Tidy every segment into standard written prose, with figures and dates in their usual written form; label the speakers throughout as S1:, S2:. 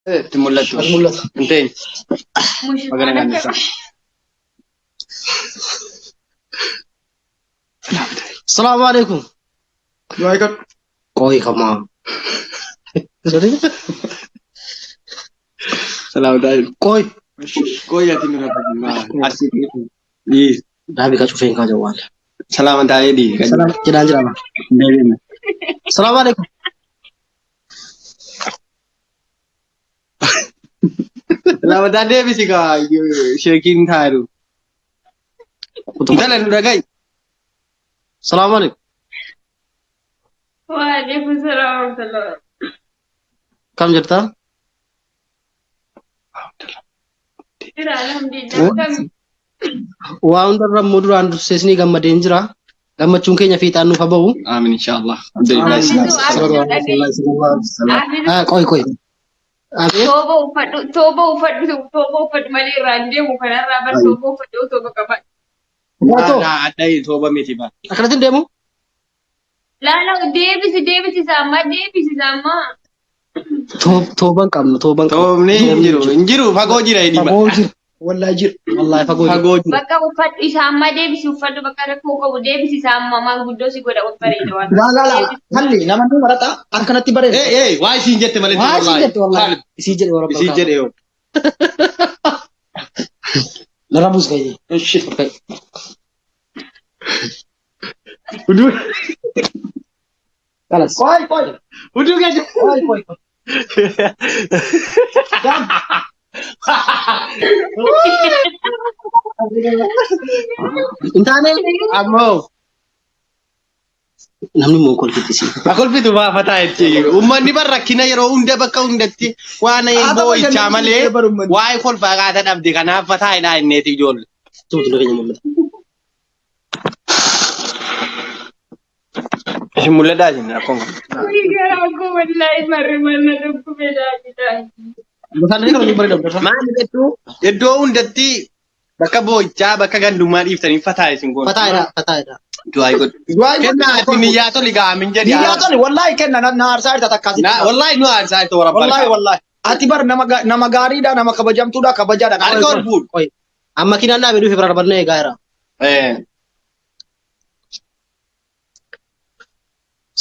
S1: تمولته
S2: الملة
S1: انتين
S3: مش
S1: ما قلنا
S3: أنا
S1: نسا
S2: السلام عليكم
S1: وايكم
S2: كوي كمان
S1: سلام دايم
S2: كوي
S1: كوي يا تيمي ما أسيب إيه
S2: دابي كشوفين كجوال
S1: سلام دايم دي
S2: سلام جدان جدان
S1: دايم
S2: السلام عليكم
S1: سلام دايم بس كا شيكين ثارو دلنا نرجعي
S2: السلام عليكم
S3: وعليكم السلام ورحمة الله.
S2: كم جرتا
S3: الحمد لله كم
S2: وان در مدر اند سيسني غم دينجرا غم چونكي نفي تانو فبو
S1: آمين إن شاء الله الحمد لله
S2: كوي كوي امين
S3: توبة وفد مالي راندي مكان رابر توبة وفد توبة كمان.
S2: Foto.
S1: لا أدي توبة ميتي با
S2: Akanatin demo?
S3: لا ديبس ساما
S2: Toban kam toban.
S1: توبني إنجرو فاقو جرا إدي ما
S2: Fagojir. Wallahi jir. Wallahi fagojir.
S1: فاقو جرا
S3: bakka uffadhu isaamma deebisi uffadhu bakka rakkoo qabu deebisi isaamma maanguddoo si godha ol bareeda waan
S2: La. Halli namanni marata akkanatti bareeda.
S1: واي سينجت مالتي
S2: Waa
S1: والله
S2: si jettu wallahi. Isi jedhe warabba.
S1: سينجت إيو
S2: Narabus kayni.
S1: إيش
S2: Okay.
S1: ودو
S2: Kalas. Koi.
S1: ودو كذا
S2: Koi. Intane
S1: أمو
S2: namni mon kolfitisi.
S1: أقول في دوا فتاة أمني بركينا يرو أنده بكا أندتي وأنا يبوي شامله واي كل فقاعد أبدي كنا فتاة لا النتي جول
S2: Tutu lo kanya mulla.
S1: mulle dajin akon
S3: Aku wallahi marri manna dubbu bedaa
S2: Bukan ni kalau ni bareeda.
S1: maal jettu iddoo hundatti bakka boo'ichaa bakka gandummaa dhiiftanii fataa isin goon
S2: Fataida.
S1: du'aa godhu kennaa ati niyyaa toli gaamin jedhi
S4: Niyaatoni wallahi kenna na harsaa irta takkaasi.
S1: wallahi nu aarsaa itti warabba
S4: Wallahi. Ati bar nama gaariidha nama kabajamtuudha kabajaadha.
S1: harka ol fuudhu
S2: Koi. Amma kina na bedu fibra barne gaira.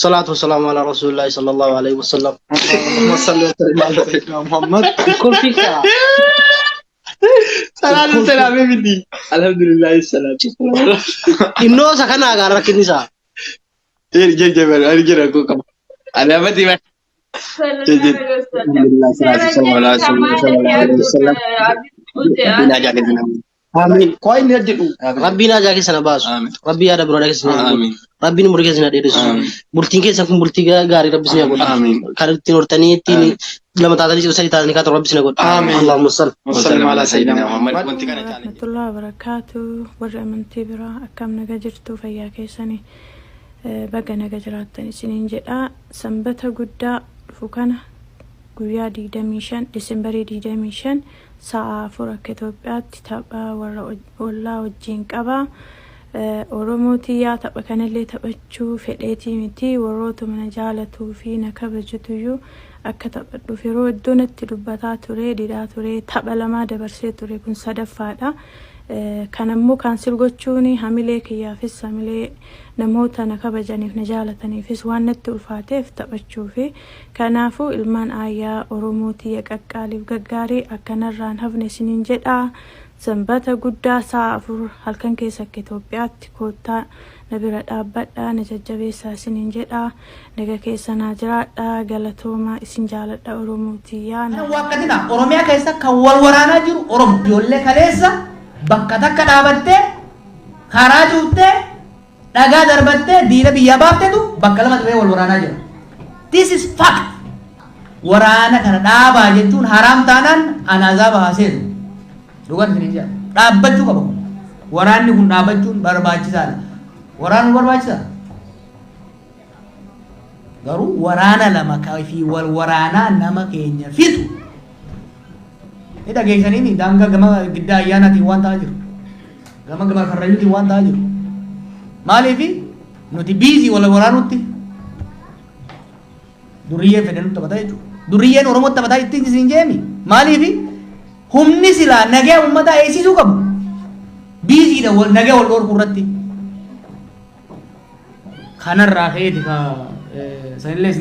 S2: Salatu wassalamu ala Rasulillah sallallahu alaihi wasallam.
S4: Allahumma salli wa sallim ala sayyidina Muhammad.
S2: Kun fika.
S1: salaatu salaamee miti alhamdulillah salaatu
S2: Inno sakana agar kinisa.
S1: jira ko kama ada apa tiba bina jaga senam
S2: Amin.
S4: Koi ni jedhu.
S2: Rabbi na jagi sana basu.
S1: Amin.
S2: Rabbi ada berada ke sini.
S1: Amin.
S2: Rabbi ni murke sini desu.
S1: Amin.
S2: Bulting ke sakum bultiga gari Rabbi sini god.
S1: Amin.
S2: Kalau tinur tani tini lama tata ni usai tata ni kata Rabbi sini god.
S1: Amin.
S2: Allahumma salli.
S1: wasallam ala sayyidina muhammad kunti kana challenge
S5: warahmatullahi wabarakatuh warra amantii biraa akkam naga jirtu fayyaa keessanii baga naga jiraattan isiniin jedha sanbata guddaa dhufu kana guyyaa 25 Disembarii 25 sa'a 4 akka Itoophiyaatti tapha warra ollaa wajjin qaba Oromootiyaa tapha kanallee taphachuu fedheetii miti warroota mana jaalatuu fi na kabajatuyyuu akka taphadhuuf yeroo iddoo natti dubbataa ture didaa ture tapha lamaa dabarsee ture kun sadaffaadha kanammoo kaansil gochuun hamilee kiyyaafis hamilee namoota na kabajaniif na jaalataniifis waan natti ulfaateef taphachuufi kanaafuu ilmaan aayyaa Oromootii qaqqaaliif gaggaarii akkanarraan hafne isiniin jedha sanbata guddaa sa'a 4 halkan keessa akka Itoophiyaatti koottaa na bira dhaabbadha na jajjabeessaa isiniin jedha naga keessa naa jiraadha galatooma isin jaaladha Oromootii yaa na
S4: Waqtina Oromiyaa keessa kan wal waraanaa jiru Oromo. Ijoollee kaleessa bakka takka dhaabattee karaa juuttee dhagaa darbattee diina biyyaa baaftetu bakka lama ta'ee wal waraanaa jira. This is fact. Waraana kana dhaabaa jechuun haraam taanaan anaazaa baaseetu. Dhugaan isin jira. Dhaabbachuu qaba. Waraanni kun dhaabbachuun barbaachisaadha. Waraanni barbaachisaa. Garuu waraana lama fi wal waraanaa nama keenya fixu. Ini dhageessanii ni daangaa gama giddaa ayyaanaatiin waan ta'aa jiru. Gama karrayyuutiin waan ta'aa jiru. Maaliifi nuti biizii wal waraanutti duriyyee fedhe nutti taphata jechuudha. Duriyyeen Oromoo taphataa ittiin isin jeemi. Maaliifi humni silaa nagaa uummataa eegsisuu qabu. Biiziidha nagaa wal dhorkuu irratti. Kanarraa ka'eeti sanillee